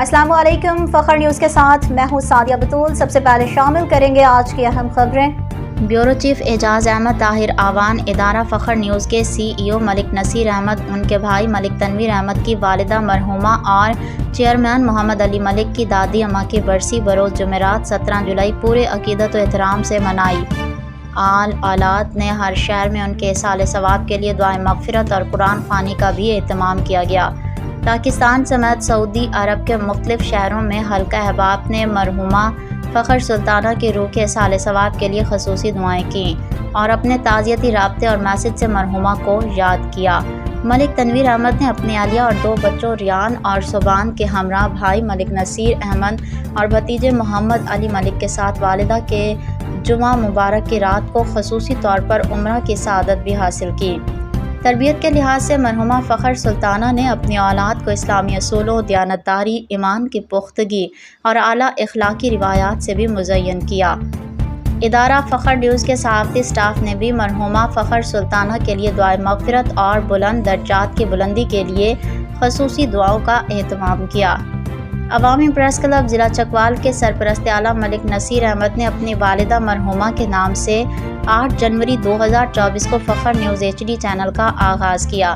السلام علیکم، فخر نیوز کے ساتھ میں ہوں سعدیہ بطول۔ سب سے پہلے شامل کریں گے آج کی اہم خبریں۔ بیورو چیف اعجاز احمد طاہر اعوان ادارہ فخر نیوز کے سی ای او ملک نصیر احمد، ان کے بھائی ملک تنویر احمد کی والدہ مرحومہ اور چیئرمین محمد علی ملک کی دادی اماں کی برسی بروز جمعرات 17 جولائی پورے عقیدت و احترام سے منائی۔ آل اولاد نے ہر شہر میں ان کے ایصال ثواب کے لیے دعائے مغفرت اور قرآن خوانی کا بھی اہتمام کیا گیا۔ پاکستان سمیت سعودی عرب کے مختلف شہروں میں حلقہ احباب نے مرحومہ فخر سلطانہ کی روح کے ایصال ثواب کے لیے خصوصی دعائیں کیں اور اپنے تعزیتی رابطے اور میسج سے مرحومہ کو یاد کیا۔ ملک تنویر احمد نے اپنی اہلیہ اور 2 بچوں ریان اور سبحان کے ہمراہ بھائی ملک نصیر احمد اور بھتیجے محمد علی ملک کے ساتھ والدہ کے جمعہ مبارک کی رات کو خصوصی طور پر عمرہ کی سعادت بھی حاصل کی۔ تربیت کے لحاظ سے مرحومہ فخر سلطانہ نے اپنی اولاد کو اسلامی اصولوں، دیانتداری، ایمان کی پختگی اور اعلیٰ اخلاقی روایات سے بھی مزین کیا۔ ادارہ فخر نیوز کے صحافتی اسٹاف نے بھی مرحومہ فخر سلطانہ کے لیے دعائے مغفرت اور بلند درجات کی بلندی کے لیے خصوصی دعاؤں کا اہتمام کیا۔ عوامی پریس کلب ضلع چکوال کے سرپرست اعلیٰ ملک نصیر احمد نے اپنی والدہ مرحومہ کے نام سے 8 جنوری 2024 کو فخر نیوز HD چینل کا آغاز کیا۔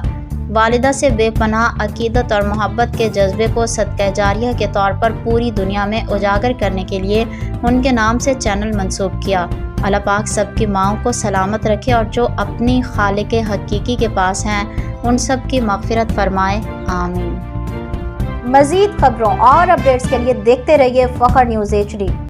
والدہ سے بے پناہ عقیدت اور محبت کے جذبے کو صدقہ جاریہ کے طور پر پوری دنیا میں اجاگر کرنے کے لیے ان کے نام سے چینل منسوب کیا۔ اللہ پاک سب کی ماؤں کو سلامت رکھے اور جو اپنی خالق حقیقی کے پاس ہیں ان سب کی مغفرت فرمائے، آمین۔ مزید خبروں اور اپڈیٹس کے لیے دیکھتے رہیے فخر نیوز HD۔